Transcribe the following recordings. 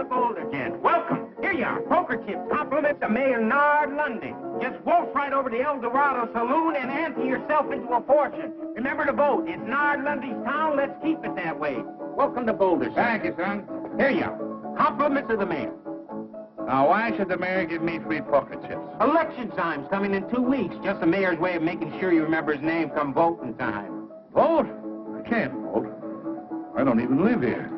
the Boulder, gents. Welcome. Here you are. Poker chips. Compliments to Mayor Nard Lundy. Just waltz right over to the El Dorado Saloon and ante yourself into a fortune. Remember to vote. It's Nard Lundy's town. Let's keep it that way. Welcome to Boulder, sir. Thank you, son. Here you are. Compliments of the mayor. Now, why should the mayor give me free poker chips? Election time's coming in 2 weeks. Just the mayor's way of making sure you remember his name come voting time. Vote? I can't vote. I don't even live here.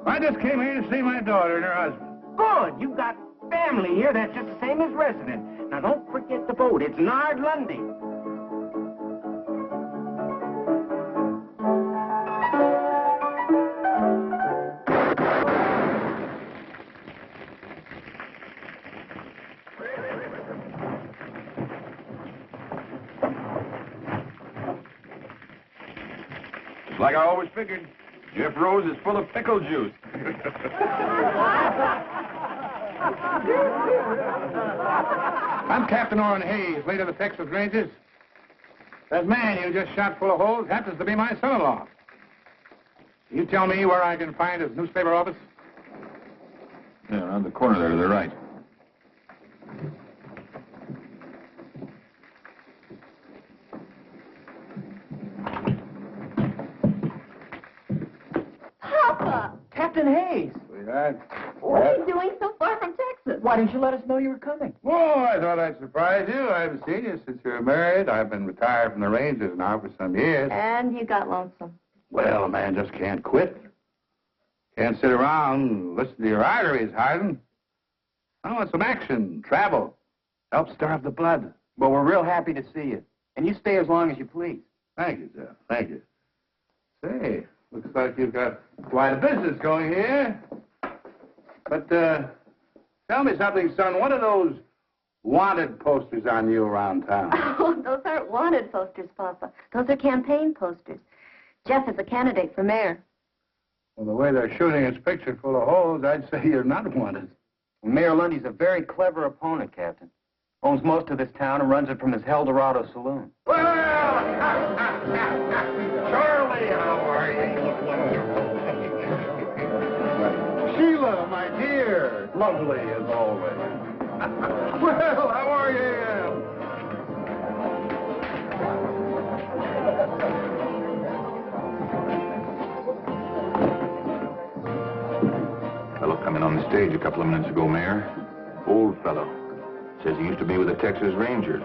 I just came here to see my daughter and her husband. Good. You've got family here that's just the same as resident. Now, don't forget to vote. It's Nard Lundy. Like I always figured, Jeff Rose is full of pickle juice. I'm Captain Orrin Hayes, late of the Texas Rangers. That man you just shot full of holes happens to be my son-in-law. You tell me where I can find his newspaper office? Yeah, around the corner there to the right. Captain Hayes. Sweetheart. What are you doing so far from Texas? Why didn't you let us know you were coming? Oh, I thought I'd surprise you. I haven't seen you since you were married. I've been retired from the Rangers now for some years. And you got lonesome. Well, a man just can't quit. Can't sit around and listen to your arteries harden. I want some action, travel. Help stir up the blood. Well, we're real happy to see you. And you stay as long as you please. Thank you, Jeff. Thank you. Say, looks like you've got quite a business going here. But, tell me something, son. What are those wanted posters on you around town? Oh, those aren't wanted posters, Papa. Those are campaign posters. Jeff is a candidate for mayor. Well, the way they're shooting his picture full of holes, I'd say you're not wanted. Mayor Lundy's a very clever opponent, Captain. Owns most of this town and runs it from his El Dorado Saloon. Well, Charlie, how are you? Sheila, my dear, lovely as always. Well, how are you? Fellow coming on the stage a couple of minutes ago, Mayor. Old fellow. Says he used to be with the Texas Rangers.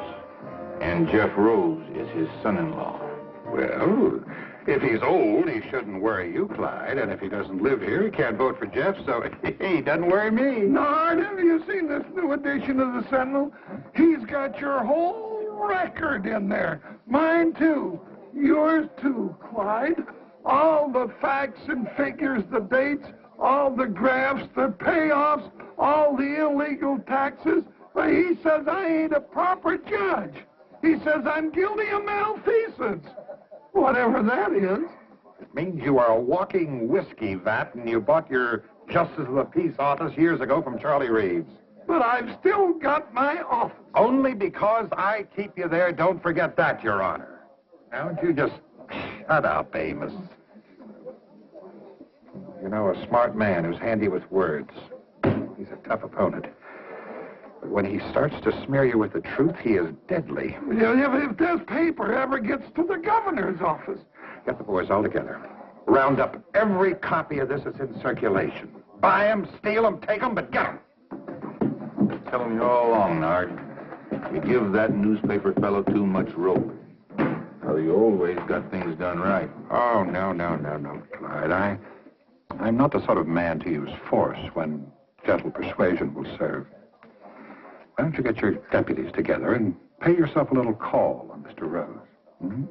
And Jeff Rose is his son-in-law. Well, if he's old, he shouldn't worry you, Clyde. And if he doesn't live here, he can't vote for Jeff, so he doesn't worry me. Nard, have you seen this new edition of the Sentinel? He's got your whole record in there. Mine, too. Yours, too, Clyde. All the facts and figures, the dates, all the graphs, the payoffs, all the illegal taxes. But he says I ain't a proper judge. He says I'm guilty of malfeasance. Whatever that is. It means you are a walking whiskey vat, and you bought your Justice of the Peace office years ago from Charlie Reeves. But I've still got my office. Only because I keep you there, don't forget that, Your Honor. Now, don't you just shut up, Amos. You know, a smart man who's handy with words. He's a tough opponent. But when he starts to smear you with the truth, he is deadly. If this paper ever gets to the governor's office. Get the boys all together. Round up every copy of this that's in circulation. Buy them, steal them, take them, but get them. Telling you all along, Nard. You give that newspaper fellow too much rope. Well, you always got things done right. Oh, no, Clyde. I'm not the sort of man to use force when gentle persuasion will serve. Why don't you get your deputies together and pay yourself a little call on Mr. Rose? Hmm?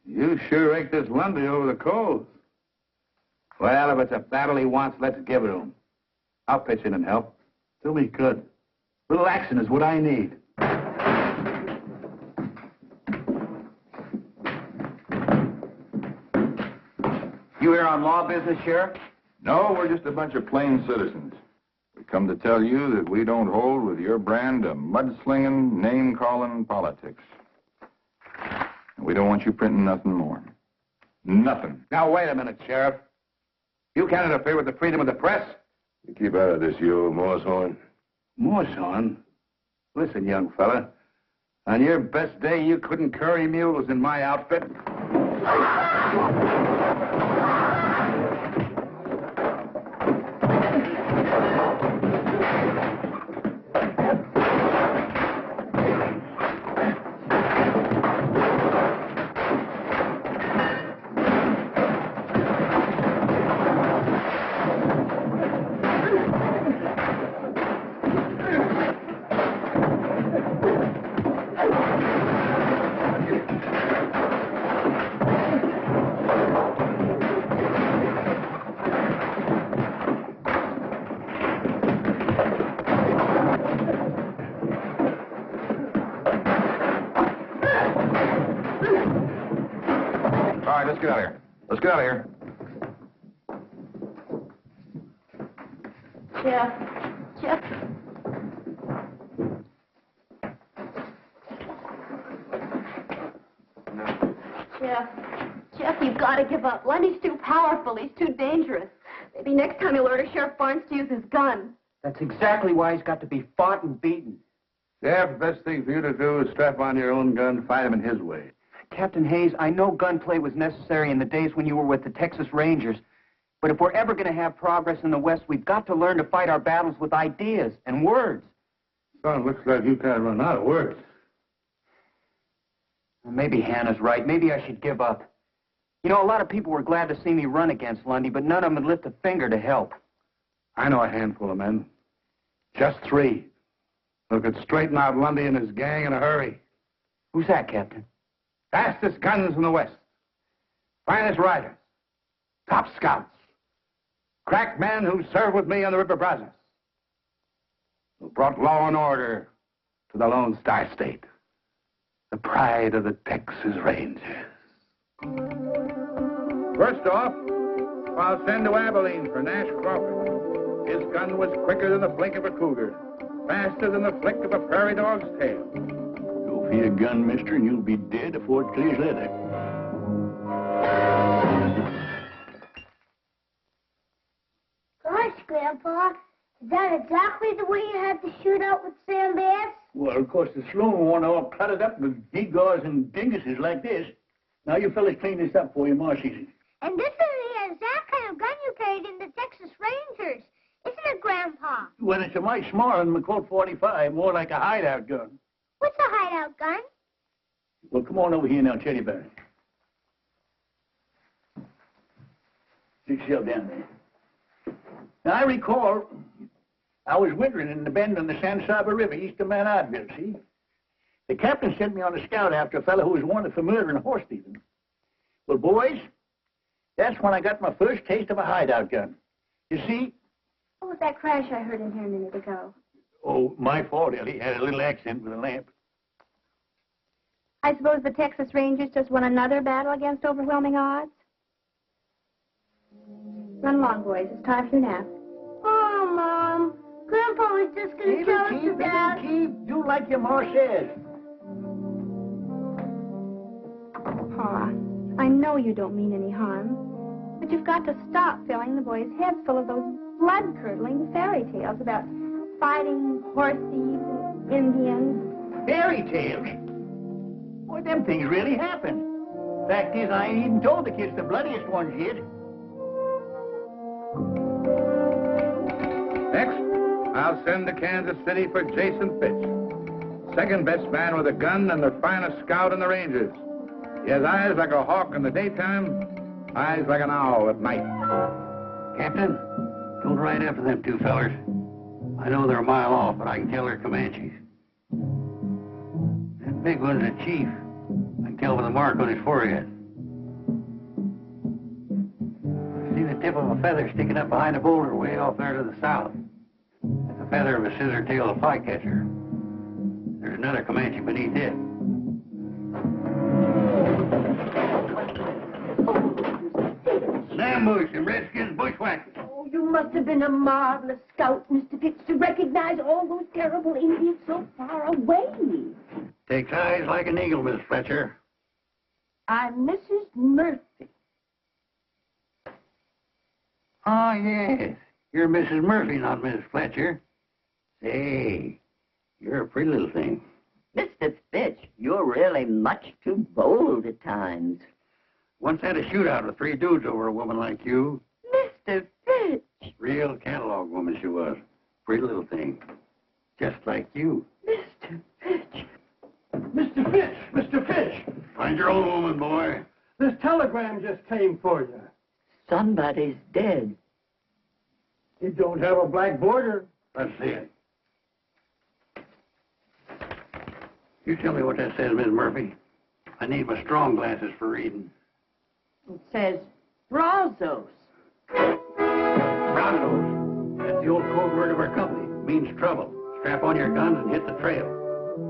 You sure raked this Lundy over the coals. Well, if it's a battle he wants, let's give it to him. I'll pitch in and help. Do me good. Little action is what I need. You here on law business, Sheriff? No, we're just a bunch of plain citizens. We come to tell you that we don't hold with your brand of mudslinging, name-calling politics. And we don't want you printing nothing more. Nothing. Now, wait a minute, Sheriff. You can't interfere with the freedom of the press. You keep out of this, you old morsehorn. Morsehorn? Listen, young fella. On your best day, you couldn't curry mules in my outfit. All right, let's get out of here. Let's get out of here. Jeff. Jeff, you've got to give up. Lundy's too powerful. He's too dangerous. Maybe next time he'll order Sheriff Barnes to use his gun. That's exactly why he's got to be fought and beaten. Sheriff, the best thing for you to do is strap on your own gun, fight him in his way. Captain Hayes, I know gunplay was necessary in the days when you were with the Texas Rangers. But if we're ever going to have progress in the West, we've got to learn to fight our battles with ideas and words. Son, looks like you kind of run out of words. Well, maybe Hannah's right. Maybe I should give up. You know, a lot of people were glad to see me run against Lundy, but none of them would lift a finger to help. I know a handful of men. Just 3. Who could straighten out Lundy and his gang in a hurry. Who's that, Captain? Fastest guns in the West. Finest riders. Top scouts. Crack men who served with me on the River Brazos. Who brought law and order to the Lone Star State. The pride of the Texas Rangers. First off, I'll send to Abilene for Nash Crawford. His gun was quicker than the blink of a cougar. Faster than the flick of a prairie dog's tail. Go for your gun, mister, and you'll be dead before it clears leather. Gosh, Grandpa, is that exactly the way you had to shoot out with Sam Bass? Well, of course, the Sloan one all cluttered up with gewgaws and dinguses like this. Now, you fellas clean this up for you, Marcy. And this is the exact kind of gun you carried in the Texas Rangers, isn't it, Grandpa? Well, it's a mite smaller than the Colt 45, more like a hideout gun. What's a hideout gun? Well, come on over here now, tell you about it. Sit yourself down there. Now, I recall I was wintering in the bend on the San Saba River east of Mount Oddville, see? The captain sent me on a scout after a fellow who was wanted for murder and horse thieving. Well, boys, that's when I got my first taste of a hideout gun. You see? What was that crash I heard in here a minute ago? Oh, my fault, Ellie. Had a little accident with a lamp. I suppose the Texas Rangers just won another battle against overwhelming odds? Run along, boys. It's time for your nap. Oh, Mom. Grandpa was just going to tell us about... Keep. Do like your ma says. Pa, I know you don't mean any harm, but you've got to stop filling the boys' heads full of those blood-curdling fairy tales about fighting horse thieves, Indians. Fairy tales? Boy, them things really happen. Fact is, I ain't even told the kids the bloodiest ones yet. Next, I'll send to Kansas City for Jason Fitch. Second best man with a gun and the finest scout in the Rangers. He has eyes like a hawk in the daytime, eyes like an owl at night. Captain, don't ride after them 2 fellers. I know they're a mile off, but I can tell they're Comanches. That big one's a chief. I can tell by the mark on his forehead. I see the tip of a feather sticking up behind a boulder way off there to the south. That's the feather of a scissor-tailed flycatcher. There's another Comanche beneath it. An ambush, and Redskins bushwhackers. Oh, you must have been a marvelous scout, Mr. Fitz, to recognize all those terrible Indians so far away. Takes eyes like an eagle, Miss Fletcher. I'm Mrs. Murphy. Oh, yes. You're Mrs. Murphy, not Mrs. Fletcher. Say, you're a pretty little thing. Mr. Fitch, you're really much too bold at times. Once had a shootout with 3 dudes over a woman like you. Mr. Fitch! Real catalog woman she was. Pretty little thing. Just like you. Mr. Fitch! Mr. Fitch! Mr. Fitch! Find your own woman, boy. This telegram just came for you. Somebody's dead. It don't have a black border. Let's see it. You tell me what that says, Miss Murphy. I need my strong glasses for reading. It says Brazos. Brazos. That's the old code word of our company. It means trouble. Strap on your guns and hit the trail.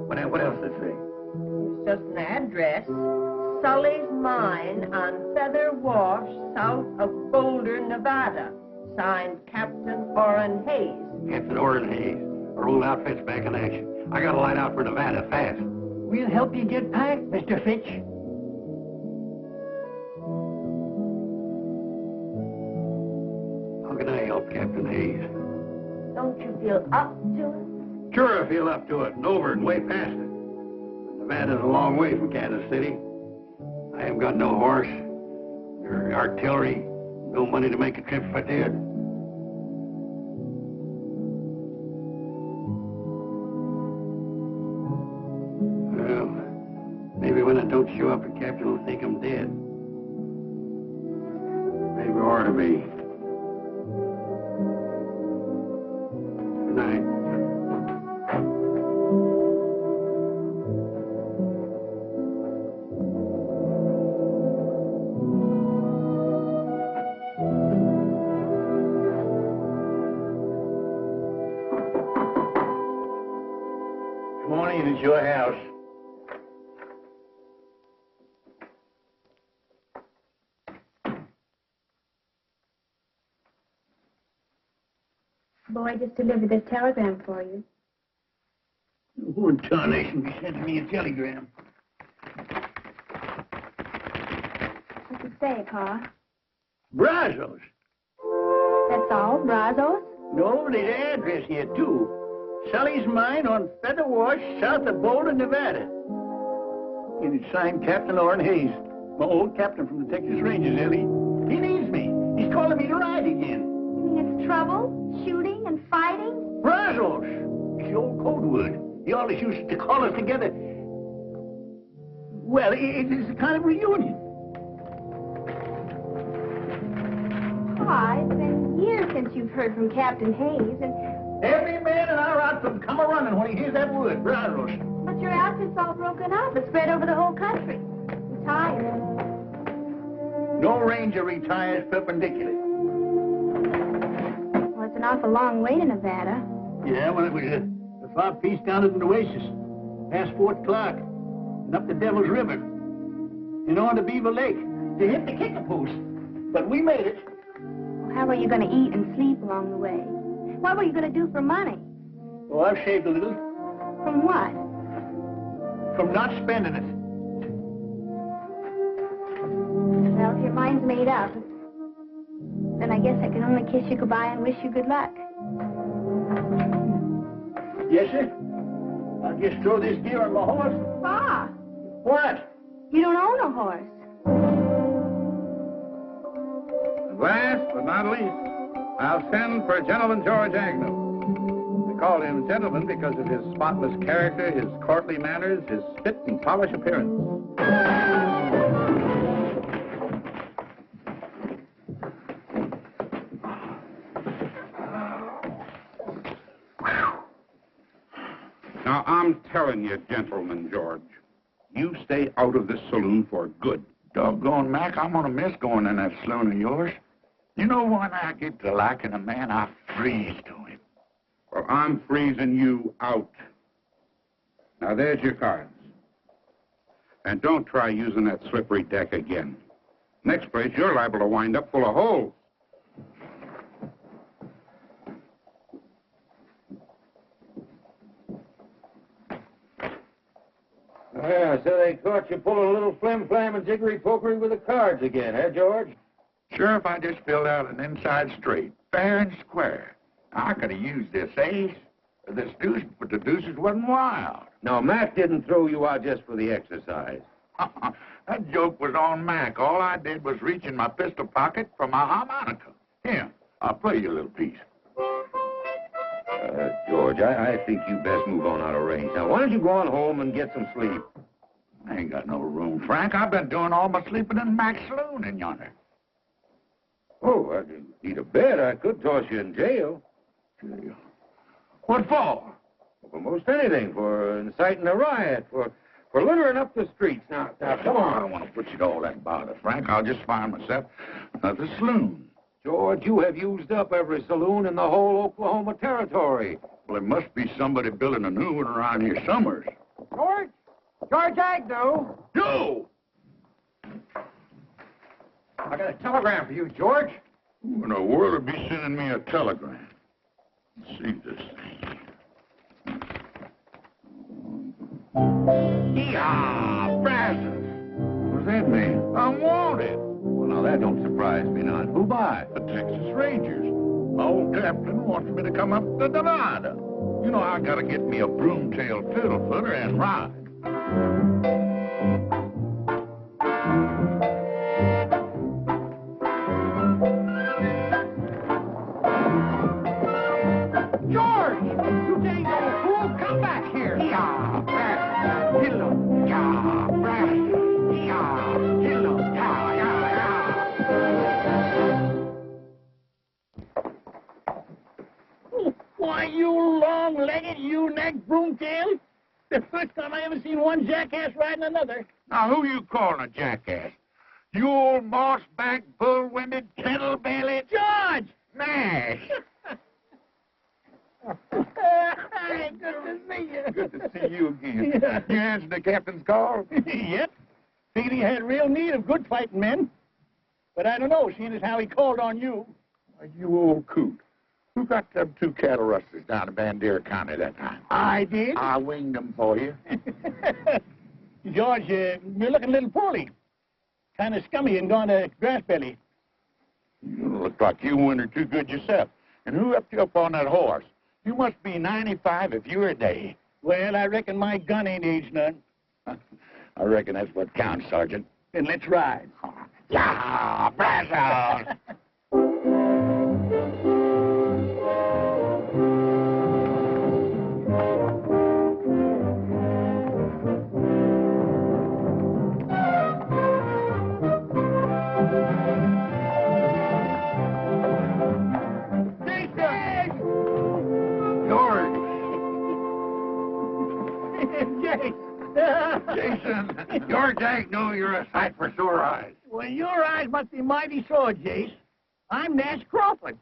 What else does it say? It's just an address. Sully's Mine on Feather Wash, south of Boulder, Nevada. Signed Captain Orrin Hayes. Captain Orrin Hayes. Our old outfit's back in action. I gotta light out for Nevada fast. We'll help you get packed, Mr. Fitch. How can I help Captain Hayes? Don't you feel up to it? Sure, I feel up to it, and over and way past it. Nevada's a long way from Kansas City. I haven't got no horse, or artillery, no money to make a trip if I did. Well, maybe when I don't show up, the captain will think I'm dead. Maybe I ought to be. Good night. Good morning, it's your house. Boy just delivered this telegram for you. Who in tarnation be sending me a telegram? What's it say, Pa? Brazos. That's all? Brazos? No, there's an address here, too. Sully's Mine on Feather Wash, south of Boulder, Nevada. And it's signed Captain Orrin Hayes, my old captain from the Texas Rangers, Ellie. He needs me. He's calling me to ride again. You mean it's trouble? Shooting and fighting? Brazos. It's the old code word. He always used to call us together. Well, it's a kind of reunion. Pa, it's been years since you've heard from Captain Hayes, and... Every man in our outfit come a-running when he hears that word, Brazos. But your outfit's all broken up. It's spread over the whole country. I'm tired. No ranger retires perpendicular. Well, it's an awful long way to Nevada. Yeah, well, it was a far piece down at an oasis, past Fort Clark, and up the Devil's River, and on to Beaver Lake, to hit the kicker post. But we made it. Well, how are you going to eat and sleep along the way? What were you going to do for money? Oh, I've saved a little. From what? From not spending it. Well, if your mind's made up, then I guess I can only kiss you goodbye and wish you good luck. Yes, sir. I'll just throw this gear on my horse. Pa! What? You don't own a horse. Last but not least, I'll send for Gentleman George Agnew. We call him gentleman because of his spotless character, his courtly manners, his fit and polished appearance. Now, I'm telling you, Gentleman George, you stay out of this saloon for good. Doggone, Mac, I'm gonna miss going in that saloon of yours. You know, when I get to liking a man, I freeze to him. Well, I'm freezing you out. Now, there's your cards. And don't try using that slippery deck again. Next place, you're liable to wind up full of holes. Yeah, so they caught you pulling a little flim-flam and jiggery-pokery with the cards again, eh, George? Sheriff, I just filled out an inside straight, fair and square. I could have used this ace, or this deuce, but the deuces wasn't wild. No, Mac didn't throw you out just for the exercise. That joke was on Mac. All I did was reach in my pistol pocket for my harmonica. Here, I'll play you a little piece. George, I think you best move on out of range. Now, why don't you go on home and get some sleep? I ain't got no room, Frank. I've been doing all my sleeping in Mac's saloon in yonder. Oh, I need a bed. I could toss you in jail. Jail? What for? For most anything. For inciting a riot. For littering up the streets. Now, come on. I don't want to put you to all that bother, Frank. I'll just find myself another saloon. George, you have used up every saloon in the whole Oklahoma territory. Well, there must be somebody building a new one around here somewhere. George? George Agnew? You! I got a telegram for you, George. Who in the world would be sending me a telegram? Let's see this thing. Yah, Brazos. What does that mean? I'm wanted. Well, now, that don't surprise me none. Who by? The Texas Rangers. My old captain wants me to come up to Nevada. You know, I gotta get me a broomtail fiddle-footer and ride. George! You dang old fool, come back here! Yeah, Brazos. Hello. Yeah, Brazos. Yeah, hello. Yeah, yeah. Why, you long-legged, you-necked broomtail? The first time I ever seen one jackass riding another. Now, who you calling a jackass? You old moss-backed, bull-winded, kettle-bellied... George! Nash! Good to see you. Good to see you again. Yeah. You answered the captain's call? Yep. Figured he had real need of good fighting men. But I don't know, seeing as how he called on you. You old coot. Who got them 2 cattle rustlers down in Bandera County that time? I did. I winged them for you. George, you're looking a little poorly. Kind of scummy and gone to grass belly. You look like you wintered too good yourself. And who upped you up on that horse? You must be 95 if you're a day. Well, I reckon my gun ain't aged none. I reckon that's what counts, Sergeant. Then let's ride. Yeah, Brazos! Jason, George Agnew, you're a sight for sore eyes. Well, your eyes must be mighty sore, Jace. I'm Nash Crawford.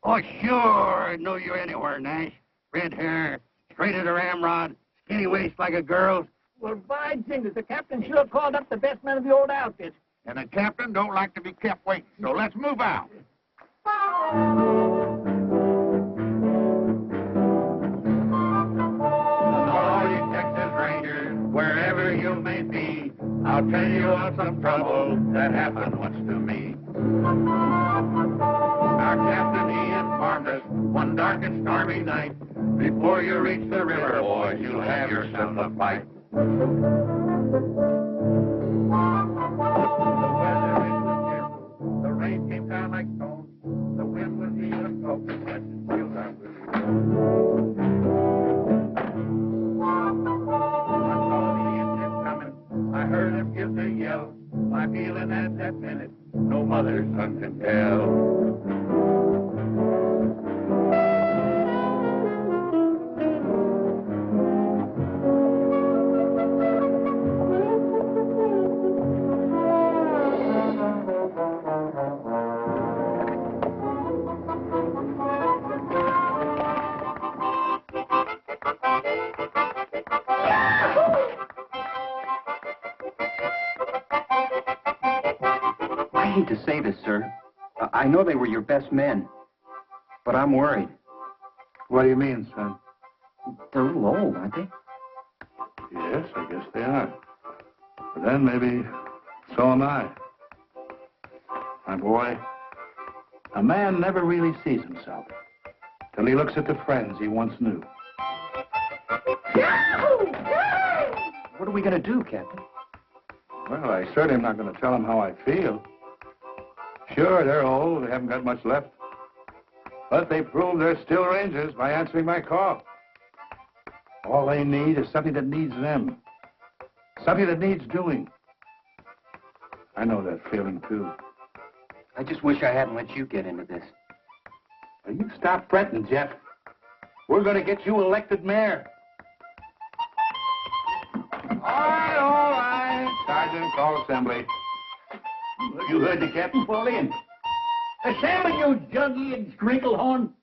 Oh, sure. I know you anywhere, Nash. Red hair, straight as a ramrod, skinny waist like a girl's. Well, by jingles, the captain sure called up the best men of the old outfit. And the captain don't like to be kept waiting, so let's move out. All you Texas Rangers, wherever you may be, I'll tell you of some trouble that happened once to me. Our captain, he informed us one dark and stormy night, before you reach the river, boys, you'll have yourself a fight. The weather, it was cheerful. The rain came down like stones. The wind was even smoking, but still I will. I saw the Indians coming. I heard them give their yell. My feeling at that minute, no mother's son can tell. I hate to say this, sir. I know they were your best men, but I'm worried. What do you mean, son? They're a little old, aren't they? Yes, I guess they are. But then maybe so am I. My boy, a man never really sees himself till he looks at the friends he once knew. What are we going to do, Captain? Well, I certainly am not going to tell them how I feel. Sure, they're old. They haven't got much left. But they prove they're still Rangers by answering my call. All they need is something that needs them. Something that needs doing. I know that feeling, too. I just wish I hadn't let you get into this. Well, you stop fretting, Jeff. We're going to get you elected mayor. All right. Sergeant, call assembly. You heard the captain fall in. Assemble, you jug-eared sprinkle-horn.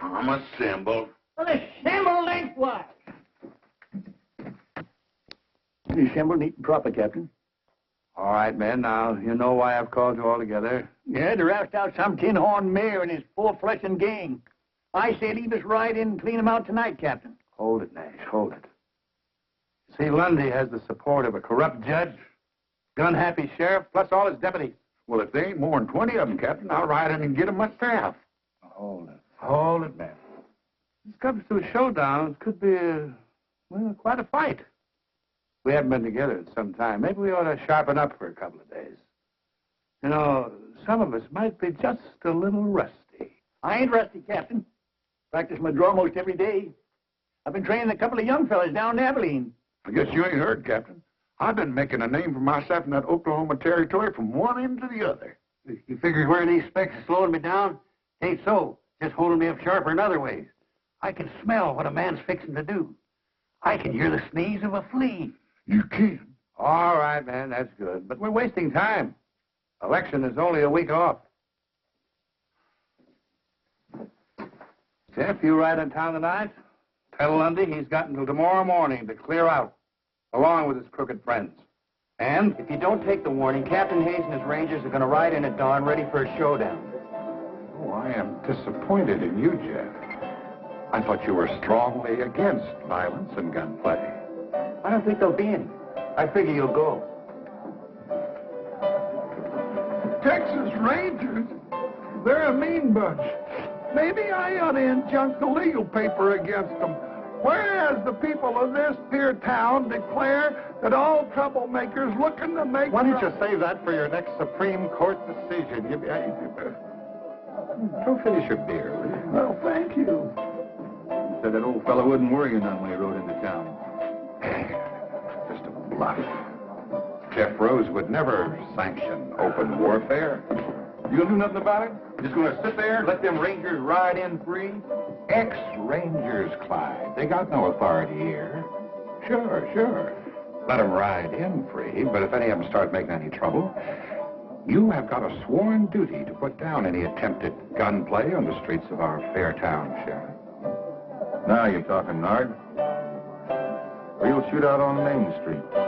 I'm assembled. Well, assemble lengthwise. Assemble neat and proper, Captain. All right, men. Now, you know why I've called you all together. Yeah, to roust out some tin-horn mayor and his four-fleshing gang. I said he was right in and clean him out tonight, Captain. Hold it, Nash. Hold it. See, Lundy has the support of a corrupt judge, gun-happy sheriff, plus all his deputies. Well, if there ain't more than 20 of them, Captain, I'll ride in and get them myself. Hold it. Hold it, man. This comes to a showdown. It could be, quite a fight. We haven't been together in some time. Maybe we ought to sharpen up for a couple of days. You know, some of us might be just a little rusty. I ain't rusty, Captain. Practice my draw most every day. I've been training a couple of young fellas down in Abilene. I guess you ain't heard, Captain. I've been making a name for myself in that Oklahoma territory from one end to the other. You figure wearing these specs is slowing me down? Ain't so. Just holding me up sharper in other ways. I can smell what a man's fixing to do. I can hear the sneeze of a flea. You can? All right, man, that's good. But we're wasting time. Election is only a week off. Jeff, you ride in town tonight? Tell Lundy he's got until tomorrow morning to clear out, along with his crooked friends. And If you don't take the warning, Captain Hayes and his Rangers are going to ride in at dawn ready for a showdown. Oh, I am disappointed in you, Jeff. I thought you were strongly against violence and gunplay. I don't think there'll be any. I figure you'll go. Texas Rangers? They're a mean bunch. Maybe I ought to injunct the legal paper against them. Whereas the people of this here town declare that all troublemakers looking to make... Why don't you save that for your next Supreme Court decision? Go finish your beer, will you? Well, thank you. Said that old fellow wouldn't worry you none when he rode into town. Just a bluff. Jeff Rose would never sanction open warfare. You gonna do nothing about it? Just gonna sit there and let them Rangers ride in free? Ex-Rangers, Clyde. They got no authority here. Sure. Let them ride in free, but if any of them start making any trouble, you have got a sworn duty to put down any attempted gunplay on the streets of our fair town, Sheriff. Now you're talking, Nard. Or you'll shoot out on Main Street.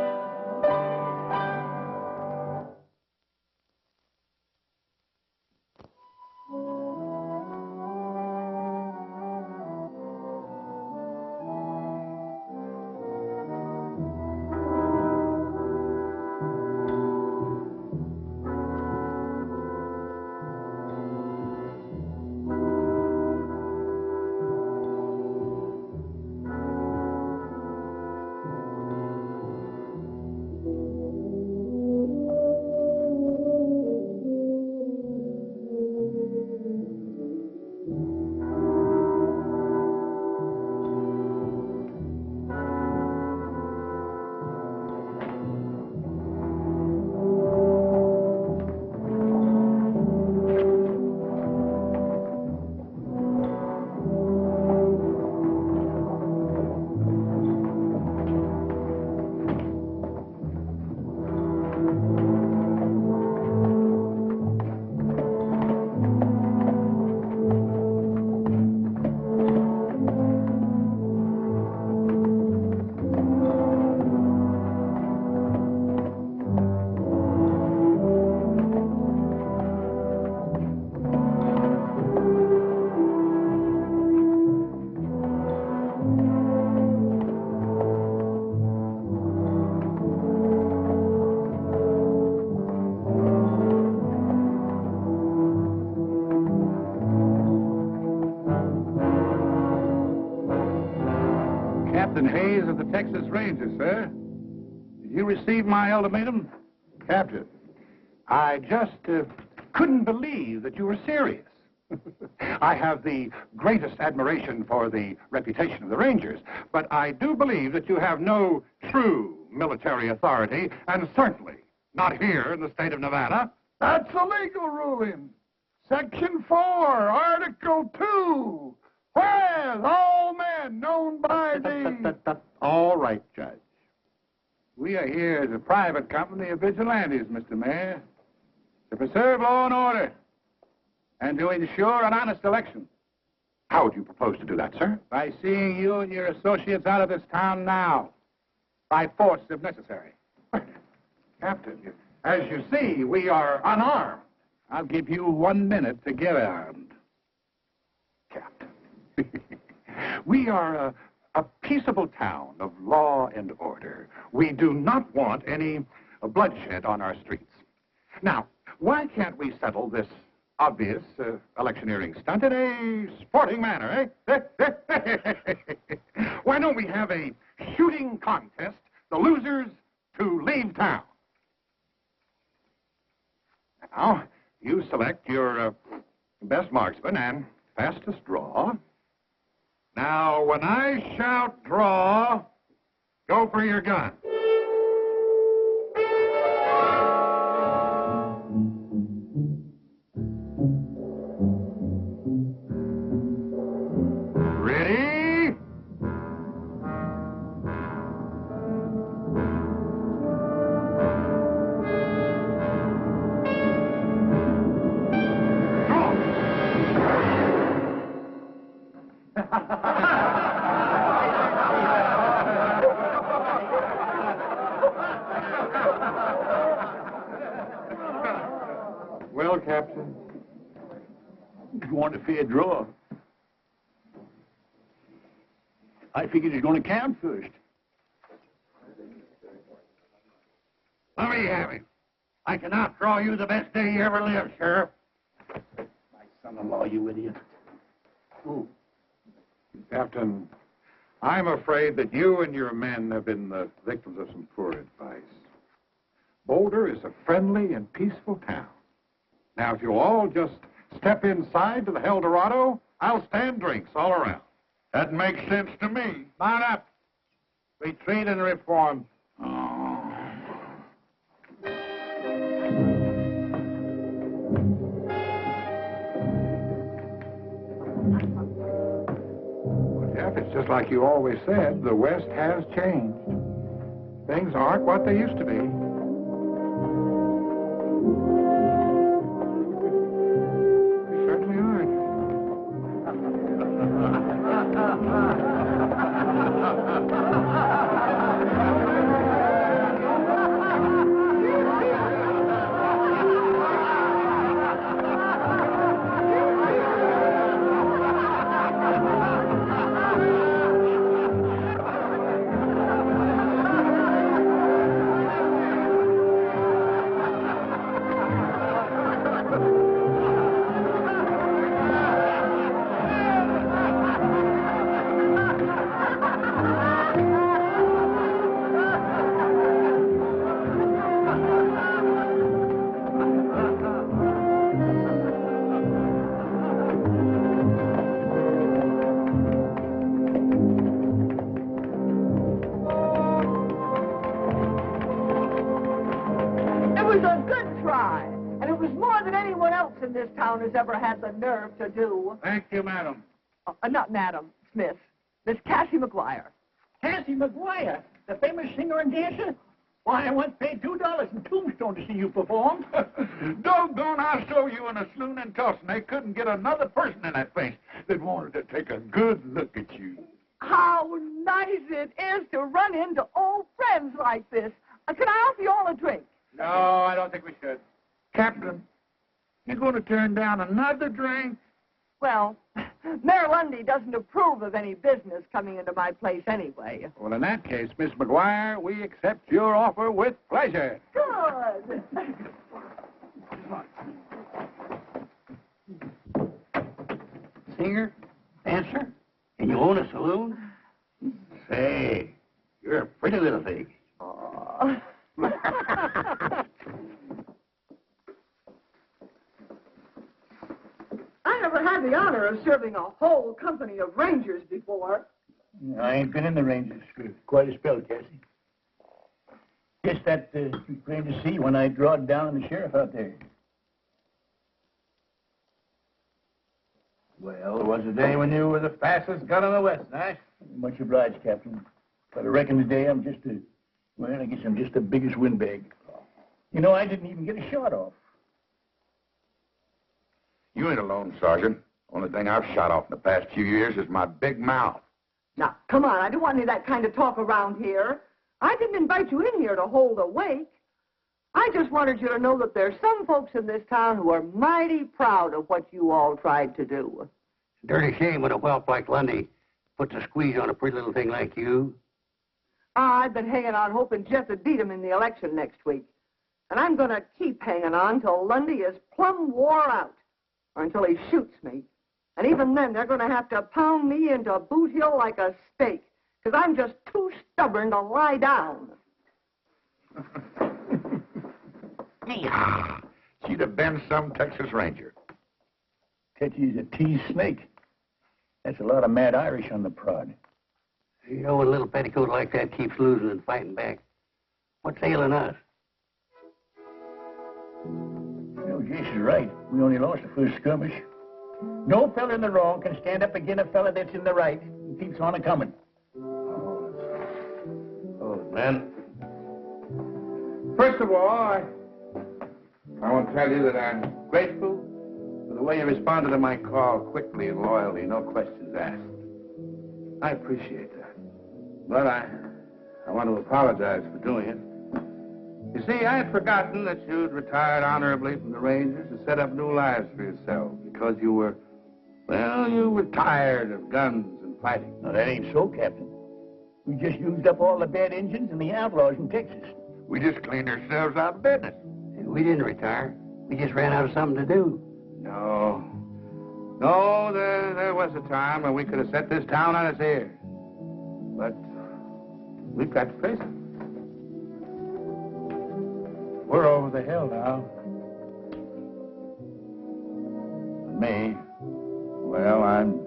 Captain Hayes of the Texas Rangers, sir. Did you receive my ultimatum? Captain, I just couldn't believe that you were serious. I have the greatest admiration for the reputation of the Rangers, but I do believe that you have no true military authority, and certainly not here in the state of Nevada. That's a legal ruling. Section 4, Article 2. Whereas all men known by the... All right, Judge. We are here as a private company of vigilantes, Mr. Mayor, to preserve law and order and to ensure an honest election. How would you propose to do that, sir? By seeing you and your associates out of this town now, by force if necessary. Captain, as you see, we are unarmed. I'll give you 1 minute to get armed. Captain, we are a peaceable town of law and order. We do not want any bloodshed on our streets. Now, why can't we settle this obvious electioneering stunt in a sporting manner, eh? Why don't we have a shooting contest, the losers to leave town? Now, you select your best marksman and fastest draw. Now, when I shout draw, go for your gun. Ready? Well, Captain, You want a fair draw? I figured it's going to count first. let me have it. I can outdraw you the best day you ever lived, Sheriff. My son-in-law, you idiot. Ooh. Captain, I'm afraid that you and your men have been the victims of some poor advice. Boulder is a friendly and peaceful town. Now, if you'll all just step inside to the El Dorado, I'll stand drinks all around. That makes sense to me. Mount up. Retreat and reform. Well, Jeff, it's just like you always said. The West has changed. Things aren't what they used to be. They certainly aren't. This town has ever had the nerve to do. Thank you, madam. Not Madam Smith. Miss Cassie McGuire. Cassie McGuire, the famous singer and dancer? Why, I once paid $2 in Tombstone to see you perform. Doggone, I saw you in a saloon in Tulsa. They couldn't get another person in that place that wanted to take a good look at you. How nice it is to run into old friends like this. Can I offer you all a drink? No, I don't think we should. Captain, you going to turn down another drink? Well, Mayor Lundy doesn't approve of any business coming into my place anyway. Well, in that case, Miss McGuire, we accept your offer with pleasure. Good. Singer, dancer, and you own a saloon? Say, you're a pretty little thing. Oh. I never had the honor of serving a whole company of Rangers before. I ain't been in the Rangers for quite a spell, Cassie. Just that plain to see when I drawed down the sheriff out there. Well, there was a day when you were the fastest gun in the West, Nash. Much obliged, Captain. But I reckon today I'm just I guess I'm just the biggest windbag. You know, I didn't even get a shot off. You ain't alone, Sergeant. Only thing I've shot off in the past few years is my big mouth. Now, come on, I don't want any of that kind of talk around here. I didn't invite you in here to hold a wake. I just wanted you to know that there's some folks in this town who are mighty proud of what you all tried to do. Dirty shame when a whelp like Lundy puts a squeeze on a pretty little thing like you. I've been hanging on hoping Jeff would beat him in the election next week. And I'm going to keep hanging on till Lundy is plumb wore out, or until he shoots me. And even then, they're going to have to pound me into Boot Hill like a steak, because I'm just too stubborn to lie down. She'd have been some Texas Ranger. Tetchy's a tease snake. That's a lot of mad Irish on the prod. You know, when a little petticoat like that keeps losing and fighting back, what's ailing us? You know, Jason's right. We only lost the first skirmish. No fella in the wrong can stand up against a fella that's in the right and keeps on a-coming. Oh, man. First of all, I want to tell you that I'm grateful for the way you responded to my call quickly and loyally, no questions asked. I appreciate that. But I want to apologize for doing it. You see, I had forgotten that you'd retired honorably from the Rangers to set up new lives for yourself because you were tired of guns and fighting. No, that ain't so, Captain. We just used up all the bad engines and the outlaws in Texas. We just cleaned ourselves out of business. We didn't retire. We just ran out of something to do. No, there was a time when we could have set this town on its ears. But we've got to face it. We're over the hill now. Me, well, I'm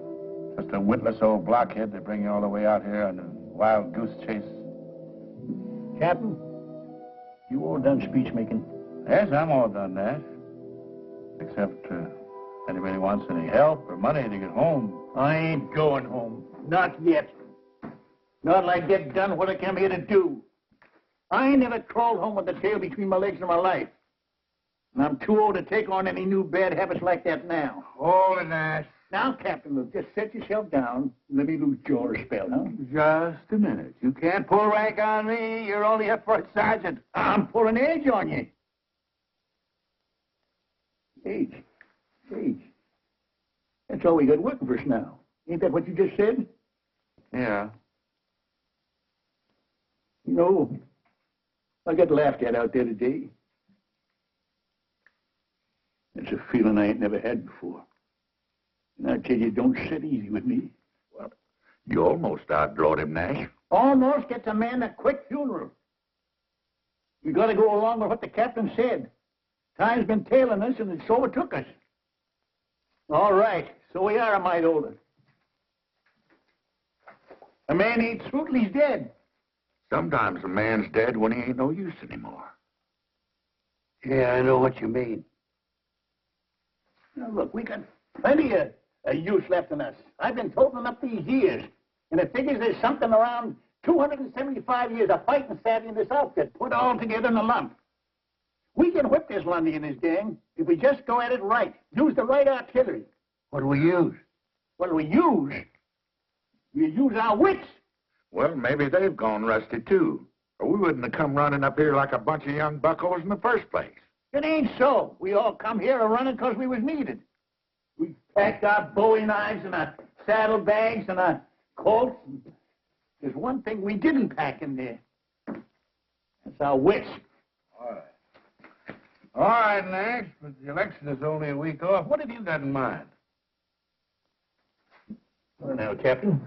just a witless old blockhead to bring you all the way out here on a wild goose chase. Captain, you all done speech making? Yes, I'm all done that. Except anybody wants any help or money to get home. I ain't going home. Not yet. Not till I get done what I came here to do. I ain't never crawled home with the tail between my legs in my life. And I'm too old to take on any new bad habits like that now. Hold it, Nash. Now, Captain, look, just set yourself down and let me lose jaw a spell, huh? Just a minute. You can't pull rank on me. You're only a first sergeant. I'm pulling age on you. Age. That's all we got working for us now. Ain't that what you just said? Yeah. You know, I got laughed at out there today. It's a feeling I ain't never had before. And I tell you, don't sit easy with me. Well, you almost outdrawed him, Nash. Almost gets a man a quick funeral. We got to go along with what the captain said. Time's been tailing us, and it's overtook us. All right, so we are a mite older. A man ain't swoot till he's dead. Sometimes a man's dead when he ain't no use anymore. Yeah, I know what you mean. Now, look, we got plenty of use left in us. I've been totaling up these years, and it figures there's something around 275 years of fighting savvy in this outfit, put all together in a lump. We can whip this Lundy and his gang if we just go at it right, use the right artillery. What do we use? What do we use? We use our wits. Well, maybe they've gone rusty, too. Or we wouldn't have come running up here like a bunch of young buckos in the first place. It ain't so. We all come here a-running because we was needed. We packed our bowie knives and our saddlebags and our Colts. There's one thing we didn't pack in there. That's our wits. All right, Nash, but the election is only a week off. What have you got in mind? Well, now, Captain,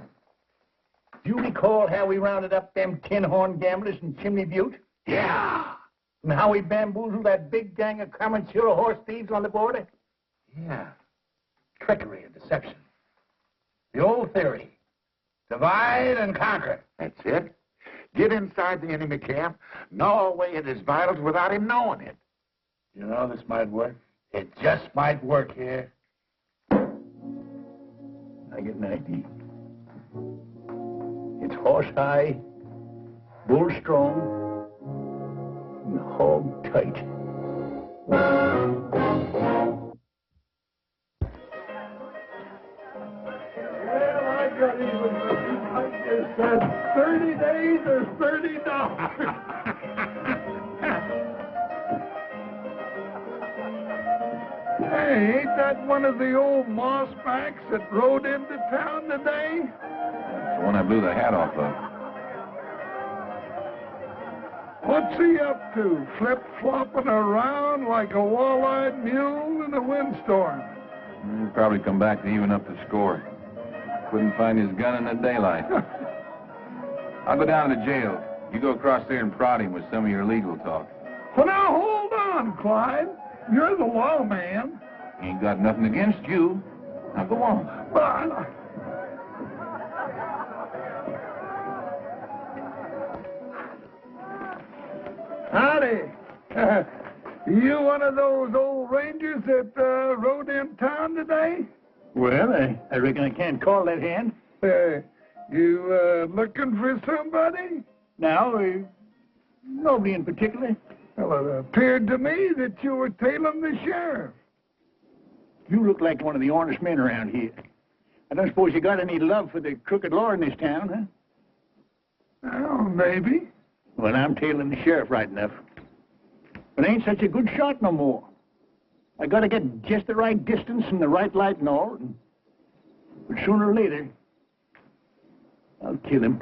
Do you recall how we rounded up them tin-horn gamblers in Chimney Butte? Yeah. And how we bamboozled that big gang of Comanchero horse thieves on the border? Yeah. Trickery and deception. The old theory. Divide and conquer. That's it. Get inside the enemy camp, gnaw away at his vitals without him knowing it. You know, this might work. It just might work here. I get an idea. It's horse high, bull strong, and hog tight. Well, I got even with you. I just said 30 days or $30. Hey, ain't that one of the old mossbacks that rode into town today? That's the one I blew the hat off of. What's he up to? Flip-flopping around like a wall-eyed mule in a windstorm. He'll probably come back to even up the score. Couldn't find his gun in the daylight. I'll go down to the jail. You go across there and prod him with some of your legal talk. Well, now, hold on, Clyde. You're the lawman. Ain't got nothing against you. Now go on. But... Howdy. You one of those old rangers that rode in town today? Well, I reckon I can't call that hand. You looking for somebody? Now, nobody in particular. Well, it appeared to me that you were tailing the sheriff. You look like one of the honest men around here. I don't suppose you got any love for the crooked law in this town, huh? Well, maybe. Well, I'm tailing the sheriff right enough. But I ain't such a good shot no more. I gotta get just the right distance and the right light and all. But sooner or later, I'll kill him.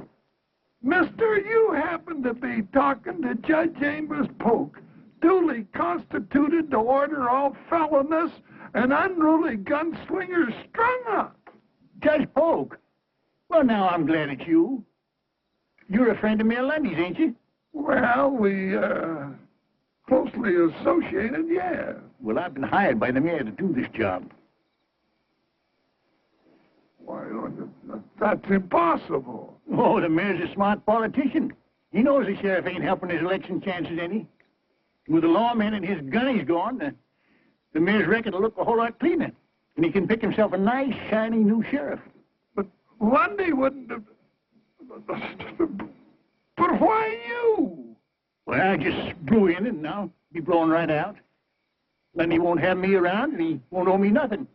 Mister, you happen to be talking to Judge Amos Polk, duly constituted to order all felonious and unruly gunslingers strung up. Judge Polk? Well, now I'm glad it's you. You're a friend of Mayor Lundy's, ain't you? Well, we, closely associated, yeah. Well, I've been hired by the mayor to do this job. Why, that's impossible. Oh, the mayor's a smart politician. He knows the sheriff ain't helping his election chances any. With the lawman and his gunnies gone, the mayor's record will look a whole lot cleaner. And he can pick himself a nice, shiny new sheriff. But Lundy wouldn't have... But why you? Well, I just blew in and now be blowing right out. Lundy won't have me around and he won't owe me nothing.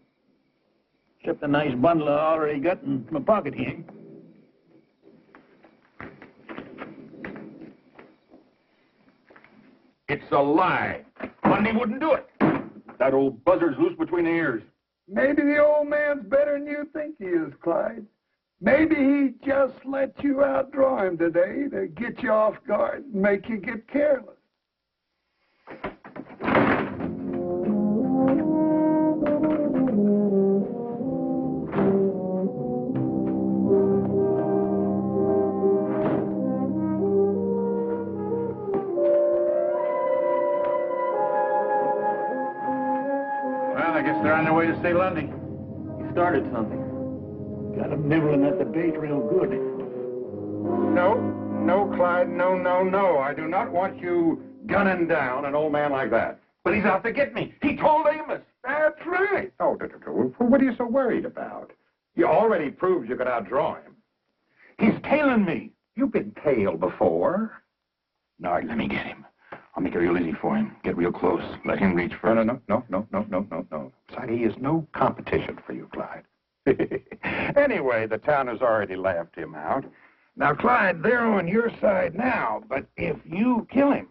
Except the nice bundle I already got in my pocket here. It's a lie. Lundy wouldn't do it. That old buzzard's loose between the ears. Maybe the old man's better than you think he is, Clyde. Maybe he just let you outdraw him today to get you off guard and make you get careless. Well, I guess they're on their way to State Lundy. You started something. Got him nibbling at the bait real good. No, Clyde, no. I do not want you gunning down an old man like that. But he's out to get me. He told Amos. That's right. Oh, what are you so worried about? You already proved you could outdraw him. He's tailing me. You've been tailed before. No, let me get him. I'll make it real easy for him. Get real close. Let him reach first. No. Besides, he is no competition for you, Clyde. Anyway, the town has already laughed him out. Now, Clyde, they're on your side now, but if you kill him,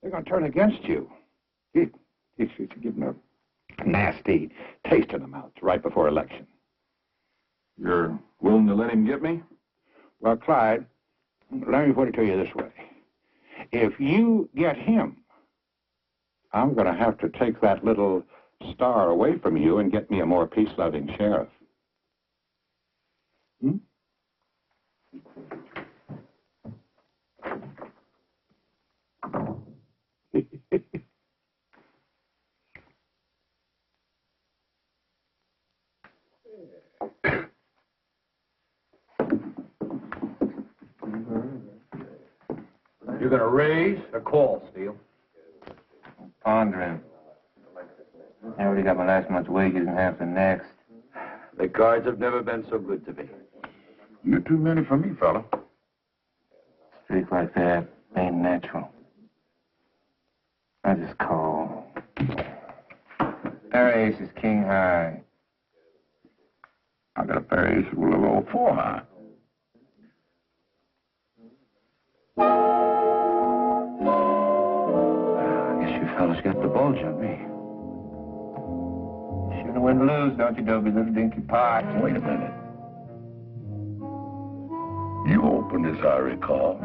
they're going to turn against you. You should give them a nasty taste in the mouth right before election. You're willing to let him get me? Well, Clyde, let me put it to you this way. If you get him, I'm going to have to take that little star away from you and get me a more peace-loving sheriff. You gonna raise or call, Steele? Pondering. I already got my last month's wages and half the next. The cards have never been so good to me. You're too many for me, fella. Streak like that ain't natural. I just call. Pair of aces, king high. I got a pair of aces with a little 4 high. I guess you fellas got the bulge on me. Shouldn't win to lose, don't you, Dobie, little dinky pot? Wait a minute. You opened this, I recall.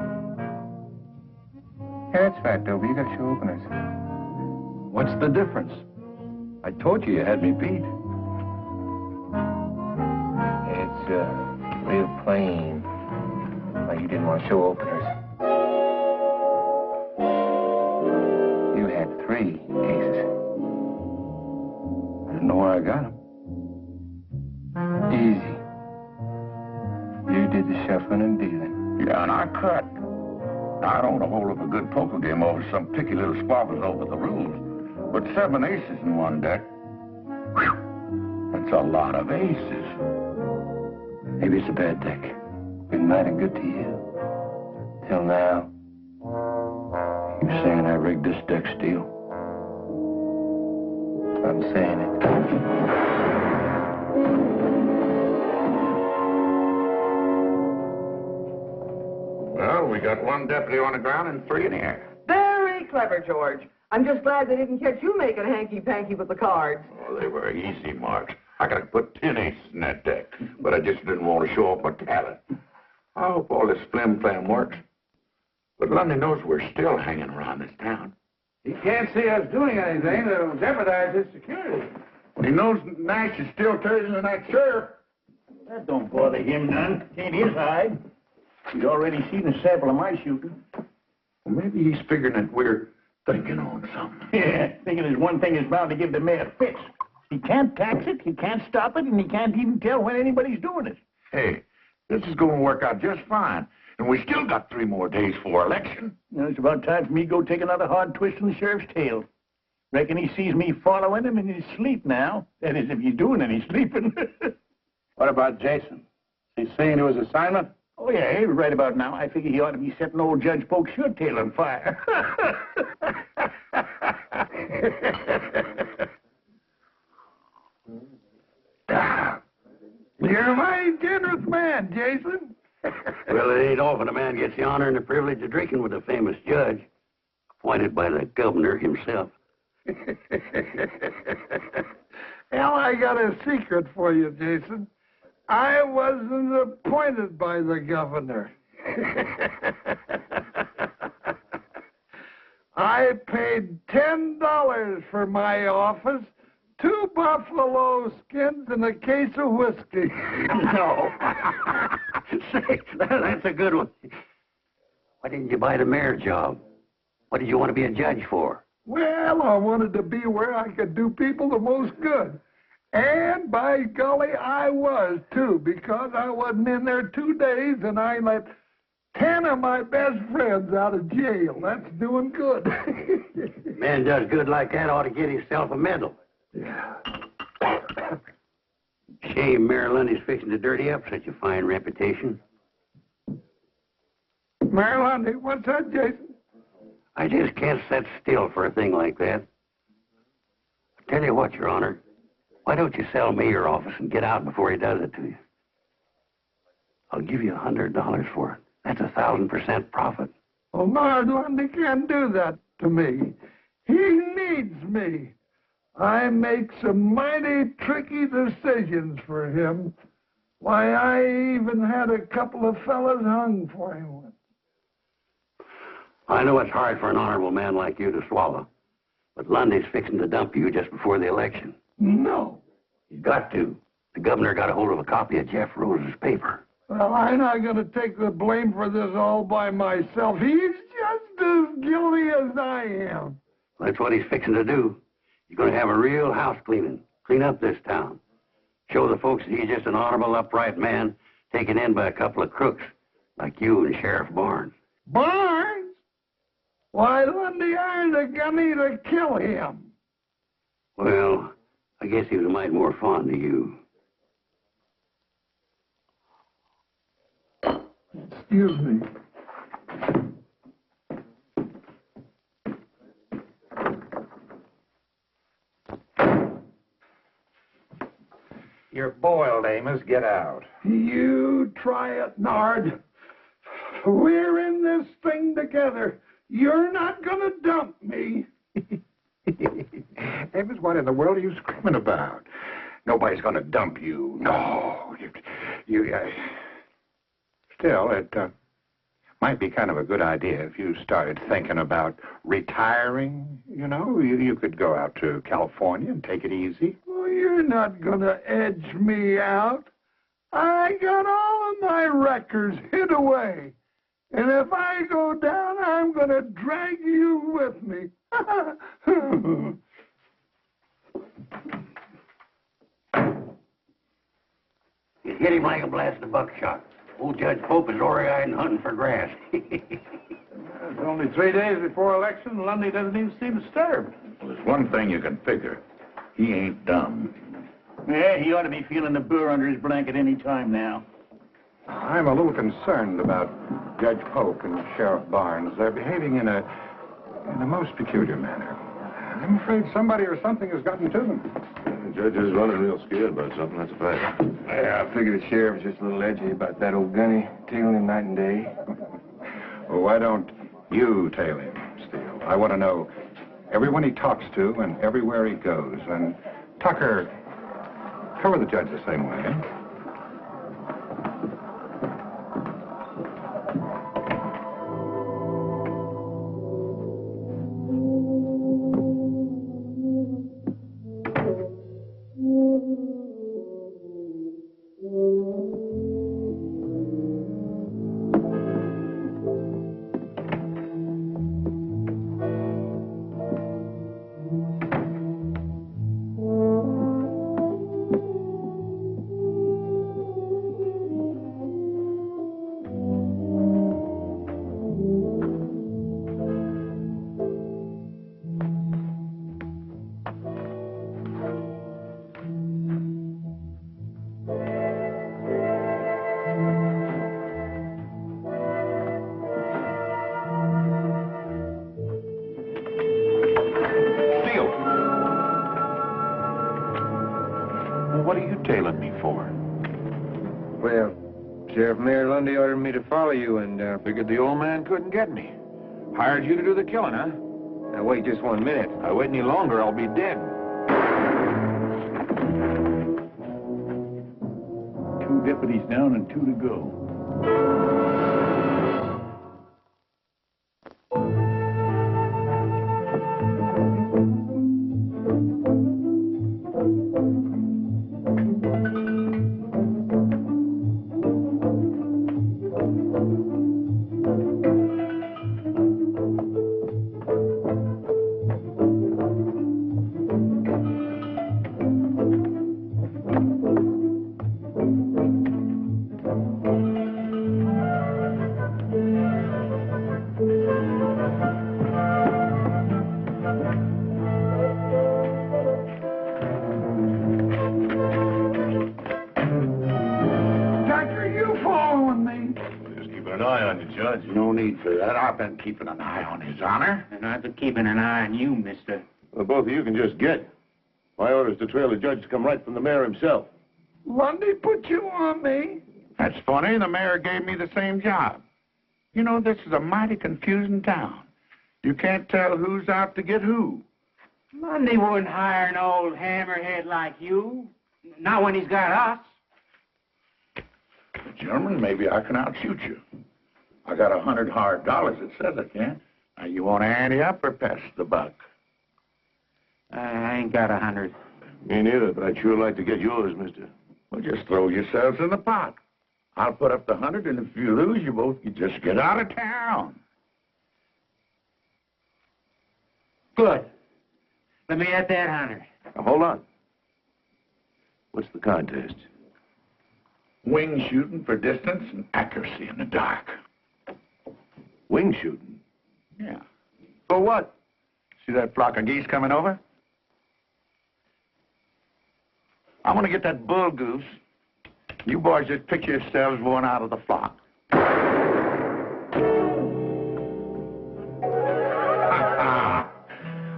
Yeah, that's right, Dobie. You got your openers. What's the difference? I told you had me beat. It's, real plain. Why you didn't want to show openers. You had 3 aces. I didn't know where I got them. Easy. You did the shuffling and dealing. Yeah, and I cut. I don't want to hold up a good poker game over some picky little squabbles over the rules. But 7 aces in one deck, whew, that's a lot of aces. Maybe it's a bad deck. Been mighty good to you. Till now. You saying I rigged this deck, Steele? I'm saying it. Well, we got 1 deputy on the ground and 3 in the air. Very clever, George. I'm just glad they didn't catch you making hanky-panky with the cards. Oh, they were easy marks. I could have put 10 aces in that deck, but I just didn't want to show off my talent. I hope all this flim-flam works. But Lundy knows we're still hanging around this town. He can't see us doing anything that'll jeopardize his security. He knows Nash is still trading in that sheriff. That don't bother him none. Ain't his hide. He's already seen a sample of my shooting. Well, maybe he's figuring that we're thinking on something. Yeah, thinking there's one thing that's bound to give the mayor fits. He can't tax it, he can't stop it, and he can't even tell when anybody's doing it. Hey, this is going to work out just fine. And we still got 3 more days for election. You know, it's about time for me to go take another hard twist in the sheriff's tail. Reckon he sees me following him in his sleep now. That is, if he's doing any sleeping. What about Jason? Is he saying to his assignment? Oh, yeah, right about now. I figure he ought to be setting old Judge Polk's shirt tail on fire. You're a mighty generous man, Jason. Well, it ain't often a man gets the honor and the privilege of drinking with a famous judge, appointed by the governor himself. Well, I got a secret for you, Jason. I wasn't appointed by the governor. I paid $10 for my office, 2 buffalo skins, and a case of whiskey. No. Say, that's a good one. Why didn't you buy the mayor job? What did you want to be a judge for? Well, I wanted to be where I could do people the most good. And by golly, I was, too, because I wasn't in there 2 days, and I let 10 of my best friends out of jail. That's doing good. Man does good like that ought to get himself a medal. Yeah. Shame Mayor Lundy's fixing to dirty up such a fine reputation. Mayor Lundy, what's that, Jason? I just can't sit still for a thing like that. I tell you what, Your Honor, why don't you sell me your office and get out before he does it to you? I'll give you $100 for it. That's 1,000% profit. Well, Mayor Lundy can't do that to me. He needs me. I make some mighty tricky decisions for him. Why, I even had a couple of fellas hung for him once. I know it's hard for an honorable man like you to swallow, but Lundy's fixing to dump you just before the election. No. He's got to. The governor got a hold of a copy of Jeff Rose's paper. Well, I'm not going to take the blame for this all by myself. He's just as guilty as I am. That's what he's fixing to do. He's going to have a real house cleaning. Clean up this town. Show the folks that he's just an honorable, upright man taken in by a couple of crooks like you and Sheriff Barnes. Barnes? Why, Lundy hired a gunny to kill him. Well, I guess he was a mite more fond of you. Excuse me. You're boiled, Amos. Get out. You try it, Nard. We're in this thing together. You're not going to dump me. Amos, what in the world are you screaming about? Nobody's going to dump you. No. Still, it might be kind of a good idea if you started thinking about retiring. You know, you could go out to California and take it easy. Well, you're not going to edge me out. I got all of my records hid away. And if I go down, I'm going to drag you with me. You hit him like a blast of buckshot. Old Judge Pope is ori-eyed and hunting for grass. It's only 3 days before election. Lundy doesn't even seem disturbed. Well, there's one thing you can figure. He ain't dumb. Yeah, he ought to be feeling the burr under his blanket any time now. I'm a little concerned about Judge Polk and Sheriff Barnes. They're behaving in a most peculiar manner. I'm afraid somebody or something has gotten to them. The judge is running real scared about something, that's a fact. Yeah, I figured the sheriff was just a little edgy about that old gunny, tailing him night and day. Well, why don't you tail him, Steele? I want to know everyone he talks to and everywhere he goes. And Tucker, cover the judge the same way, eh? What are you tailing me for? Well, Sheriff Mayor Lundy ordered me to follow you and, Figured the old man couldn't get me. Hired you to do the killing, huh? now wait just 1 minute. If I wait any longer, I'll be dead. 2 deputies down and 2 to go. No need for that. I've been keeping an eye on his honor. And I've been keeping an eye on you, mister. Well, both of you can just get. My orders to trail the judge come right from the mayor himself. Lundy put you on me. That's funny. The mayor gave me the same job. You know, this is a mighty confusing town. You can't tell who's out to get who. Lundy wouldn't hire an old hammerhead like you. Not when he's got us. Gentlemen, maybe I can outshoot you. I got $100 hard dollars that says I can. Now, you want to ante up or pass the buck? I ain't got 100. Me neither, but I'd sure like to get yours, mister. Well, just throw yourselves in the pot. I'll put up the 100, and if you lose, you both can just get out of town. Good. Let me at that 100. Now, hold on. What's the contest? Wing shooting for distance and accuracy in the dark. Wing shooting? Yeah. For what? See that flock of geese coming over? I'm gonna get that bull goose. You boys just picture yourselves one out of the flock.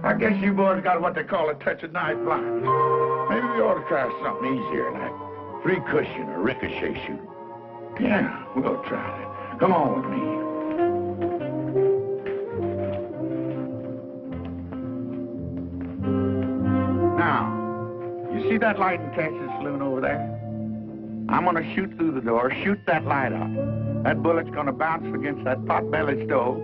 I guess you boys got what they call a touch of night blindness. Maybe we ought to try something easier, like free cushion or ricochet shooting. Yeah, we'll try that. Come on with me. Now, you see that light in Texas saloon over there? I'm gonna shoot through the door, shoot that light out. That bullet's gonna bounce against that pot-bellied stove,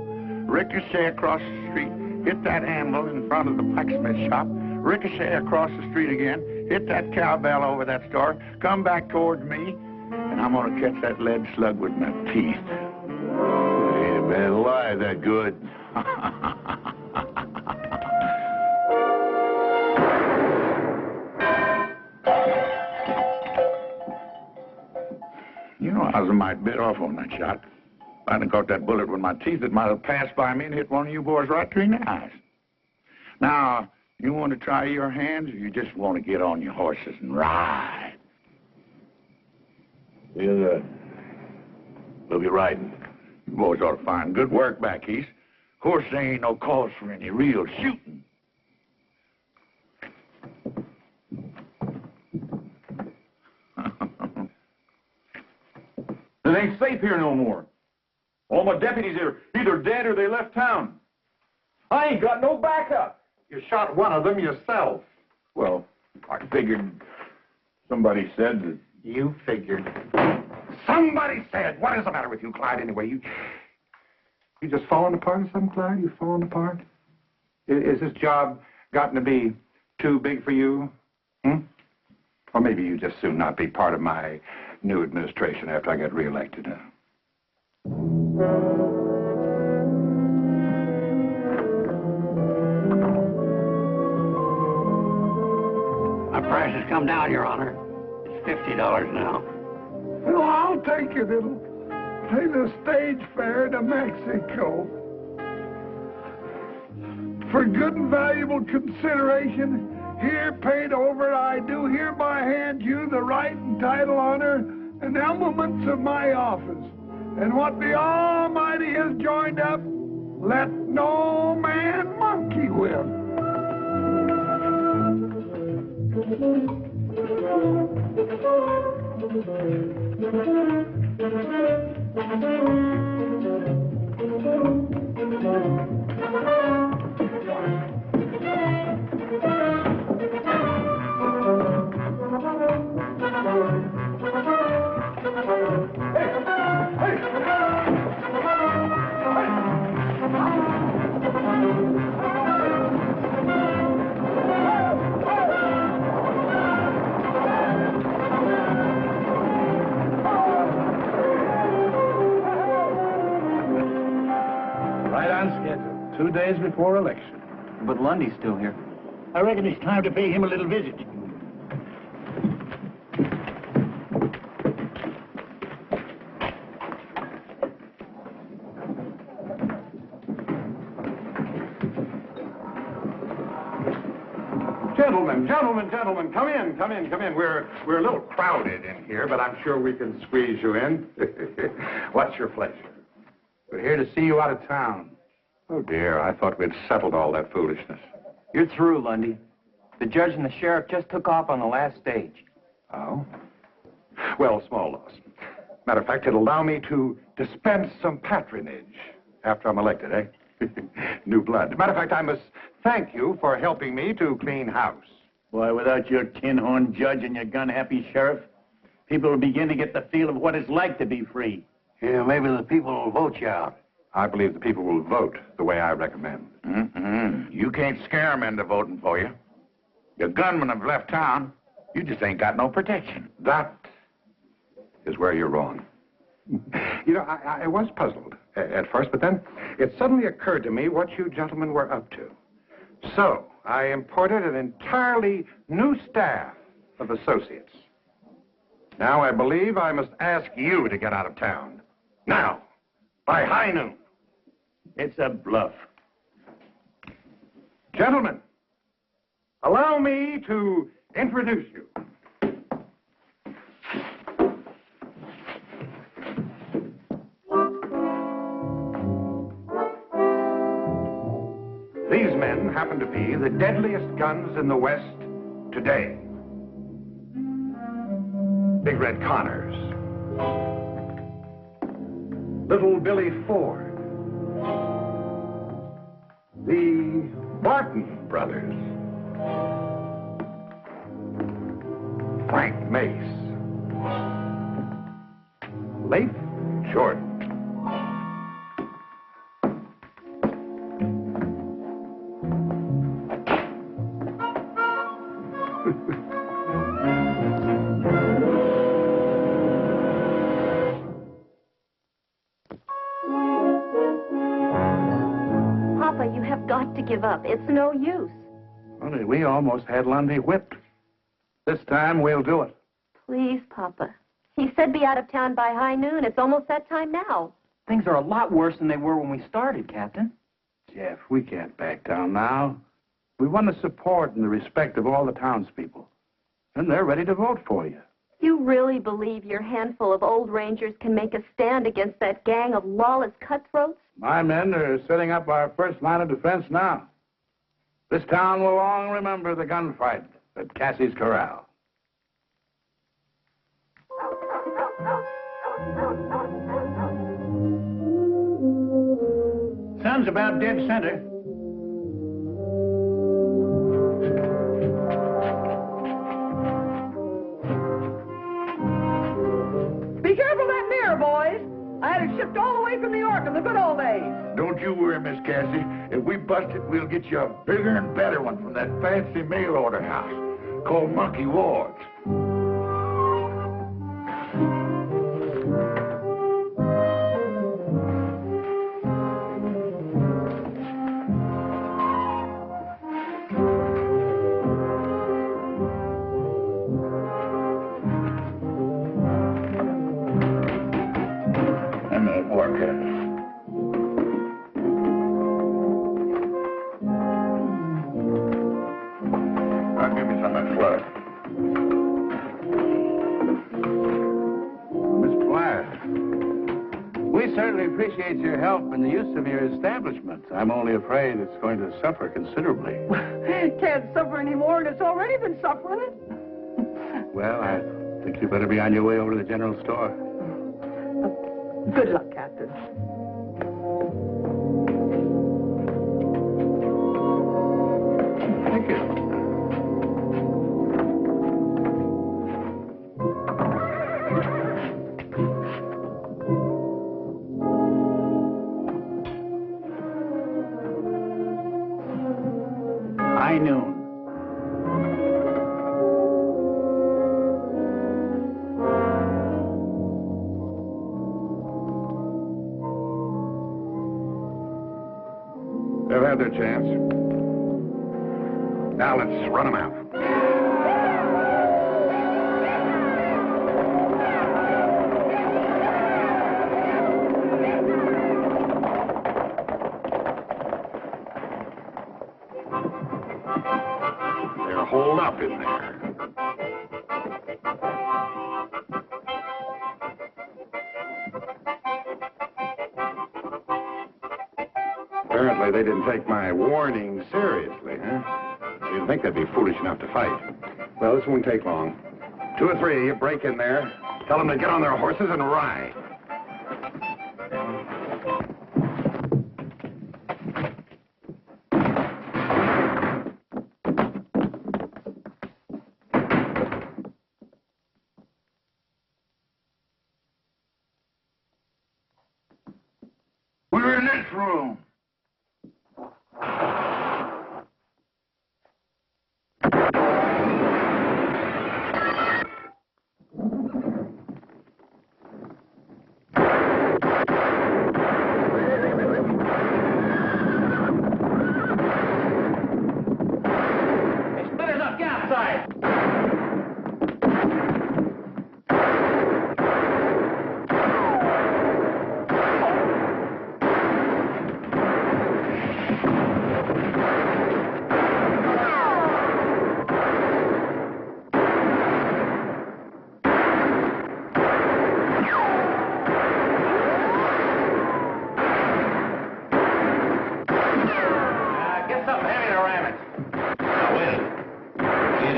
ricochet across the street, hit that anvil in front of the blacksmith shop, ricochet across the street again, hit that cowbell over that store, come back towards me, and I'm gonna catch that lead slug with my teeth. Ain't a man alive that good. You know, I was a mite bit off on that shot. If I hadn't caught that bullet with my teeth, it might have passed by me and hit one of you boys right between the eyes. Now, you want to try your hands, or you just want to get on your horses and ride? We'll be riding. You boys ought to find good work back east. Of course, there ain't no cause for any real shooting. It ain't safe here no more. All my deputies are either dead or they left town. I ain't got no backup. You shot one of them yourself. Well, I figured somebody said that... You figured. Somebody said. What is the matter with you, Clyde, anyway? You just falling apart or something, Clyde? You falling apart? Is this job gotten to be too big for you? Or maybe you just soon not be part of my new administration after I get reelected. My price has come down, Your Honor. It's $50 now. Well, I'll take it. It'll pay the stage fare to Mexico. For good and valuable consideration, here paid over, I do hereby hand you the right and title, honor, and elements of my office. And what the Almighty has joined up, let no man monkey with. Right on schedule. 2 days before election. But Lundy's still here. I reckon it's time to pay him a little visit. Gentlemen, come in. We're a little crowded in here, but I'm sure we can squeeze you in. What's your pleasure? We're here to see you out of town. Oh, dear, I thought we'd settled all that foolishness. You're through, Lundy. The judge and the sheriff just took off on the last stage. Oh? Well, small loss. Matter of fact, it'll allow me to dispense some patronage after I'm elected, eh? New blood. Matter of fact, I must thank you for helping me to clean house. Why, without your tin-horn judge and your gun-happy sheriff, people will begin to get the feel of what it's like to be free. Yeah, maybe the people will vote you out. I believe the people will vote the way I recommend. You can't scare them into voting for you. Your gunmen have left town. You just ain't got no protection. That is where you're wrong. You know, I was puzzled at first, but then it suddenly occurred to me what you gentlemen were up to. So I imported an entirely new staff of associates. Now I believe I must ask you to get out of town. Now, by high noon. It's a bluff. Gentlemen, allow me to introduce you. These men happen to be the deadliest guns in the West today. Big Red Connors, Little Billy Ford, the Barton brothers, Frank Mace, Leif Jordan, Papa, you have got to give up. It's no use. Only we almost had Lundy whipped. This time we'll do it. Please, Papa. He said be out of town by high noon. It's almost that time now. Things are a lot worse than they were when we started, Captain. Jeff, we can't back down now. We won the support and the respect of all the townspeople. And they're ready to vote for you. You really believe your handful of old rangers can make a stand against that gang of lawless cutthroats? My men are setting up our first line of defense now. This town will long remember the gunfight at Cassie's Corral. Sun's about dead center. Be careful of that mirror, boys. I had it shipped all the way from New York in the good old days. Don't you worry, Miss Cassie. If we bust it, we'll get you a bigger and better one from that fancy mail order house called Monkey Ward's. And that workhouse. I'll give you some of that flour. Miss Blair, we certainly appreciate your help in the use of your establishment. I'm only afraid it's going to suffer considerably. Can't suffer anymore, and it's already been suffering it. Well, I think you better be on your way over to the general store. Good luck, Captain. Thank you. High noon. They've had their chance. Now let's run them out. They're holed up in there. Apparently they didn't take my warning seriously, huh? I didn't think they'd be foolish enough to fight. Well, this won't take long. 2 or 3 of you break in there, tell them to get on their horses and ride. We're in this room.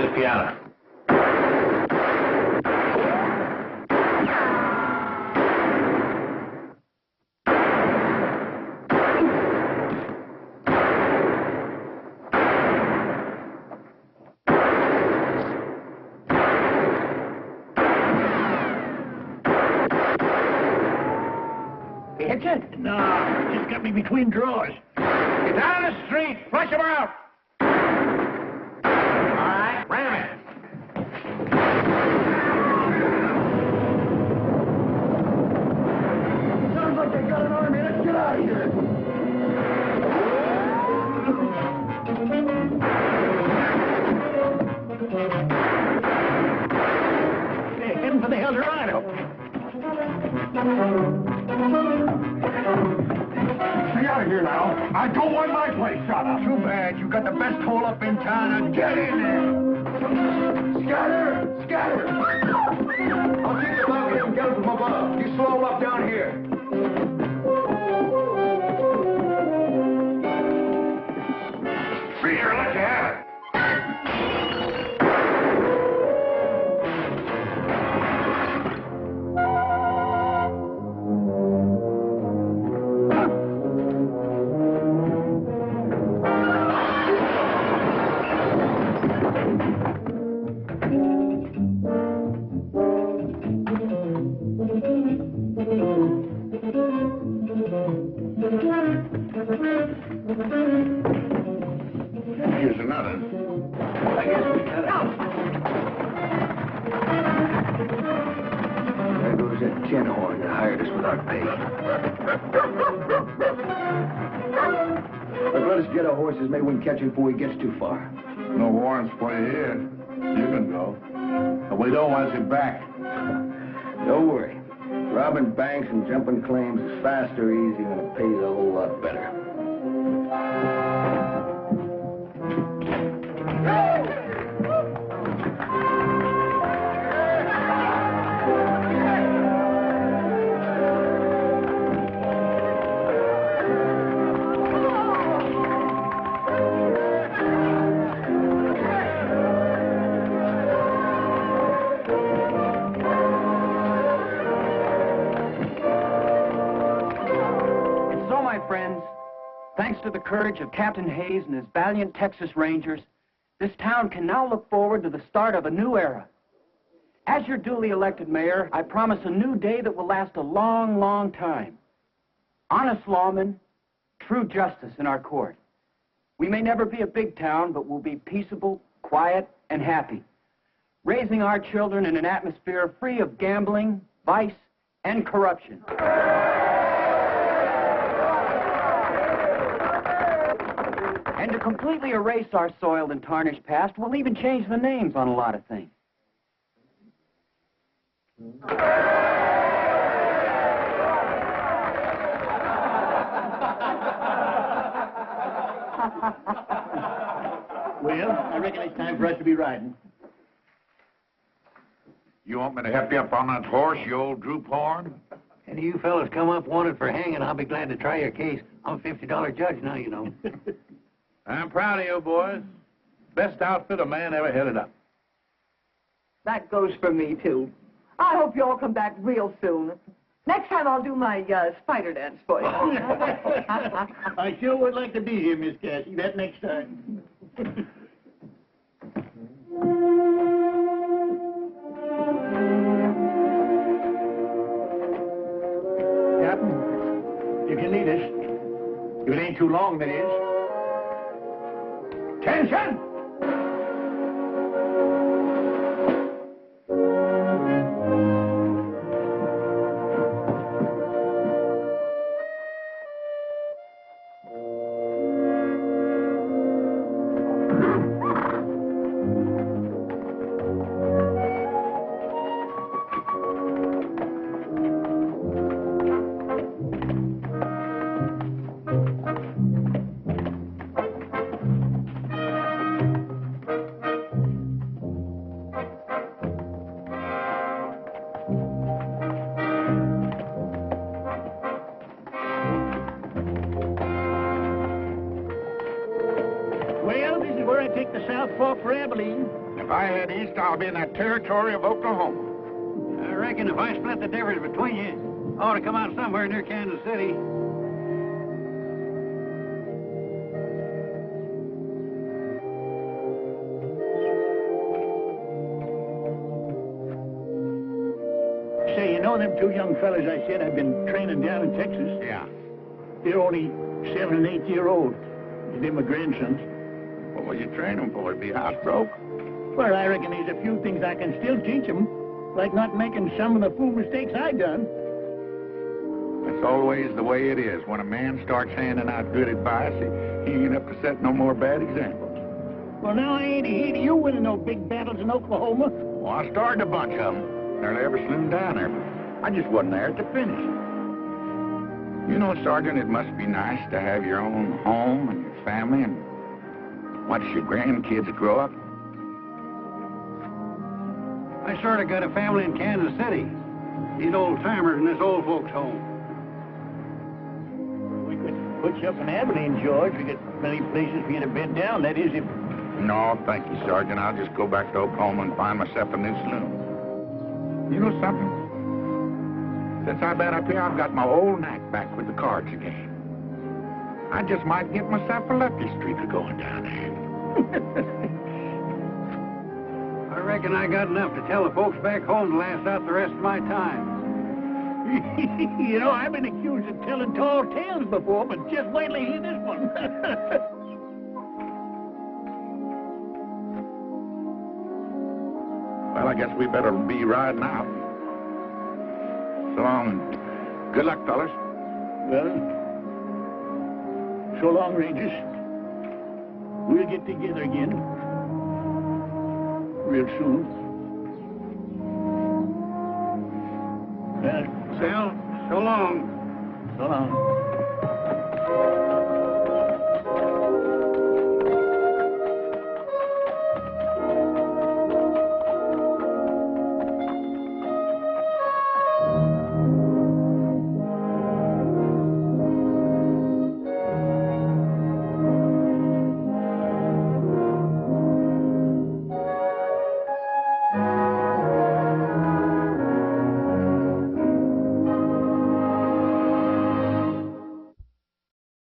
the piano. Hit you? No, just got me between drawers. Get down the street. Flush him out. All right, ram it. Sounds like they got an army. Let's get out of here. Hey, heading for the Eldorado. Stay out of here now. I don't want my place shot up. Too bad. You got the best hole up in town. Now get in there. Scatter! Scatter! I'll keep the bucket and get them from above. You slow up down here. Freer, let you have it. Here's another. I guess we got it. There goes that tin horn that hired us without pay. But let us get our horses. Maybe we can catch him before he gets too far. No warrants for you here. You can go. But we don't want you back. Don't worry. Robbing banks and jumping claims is faster, easier, and it pays a whole lot better. Thanks to the courage of Captain Hayes and his valiant Texas Rangers, this town can now look forward to the start of a new era. As your duly elected mayor, I promise a new day that will last a long, long time. Honest lawmen, true justice in our court. We may never be a big town, but we'll be peaceable, quiet, and happy, raising our children in an atmosphere free of gambling, vice, and corruption. And to completely erase our soiled and tarnished past, we'll even change the names on a lot of things. Well, I reckon it's time for us to be riding. You want me to help you up on that horse, you old droop horn? Any of you fellas come up wanted for hanging, I'll be glad to try your case. I'm a $50 judge now, you know. I'm proud of you, boys. Best outfit a man ever headed up. That goes for me, too. I hope you all come back real soon. Next time I'll do my spider dance for you. I sure would like to be here, Miss Cassie, that next time. Captain, you can lead us. If it ain't too long, that is. Attention! Well, this is where I take the South Fork for Abilene. If I head east, I'll be in that territory of Oklahoma. I reckon if I split the difference between you, I ought to come out somewhere near Kansas City. Say, you know them two young fellas I said I've been training down in Texas? Yeah. They're only 7 and 8 years old. They're my grandsons. What will you train them for? Be housebroke? Well, I reckon there's a few things I can still teach them, like not making some of the fool mistakes I done. That's always the way it is. When a man starts handing out good advice, he ain't up to set no more bad examples. Well, now I ain't ahead of you winning no big battles in Oklahoma. Well, I started a bunch of them. Nearly every saloon down there, but I just wasn't there at the finish. You know, Sergeant, it must be nice to have your own home and your family and watch your grandkids grow up. I sort of got a family in Kansas City. These old-timers in this old folks' home. We could put you up in Abilene, George. We got many places for you to bed down. That is, if... No, thank you, Sergeant. I'll just go back to Oklahoma and find myself a new saloon. You know something? Since I've been up here, I've got my old knack back with the cards again. I just might get myself a lucky streak of going down there. I reckon I got enough to tell the folks back home to last out the rest of my time. You know, I've been accused of telling tall tales before, but just wait till you hear this one. Well, I guess we better be riding out. So long. Good luck, fellas. Well, so long, Rangers. We'll get together again real soon.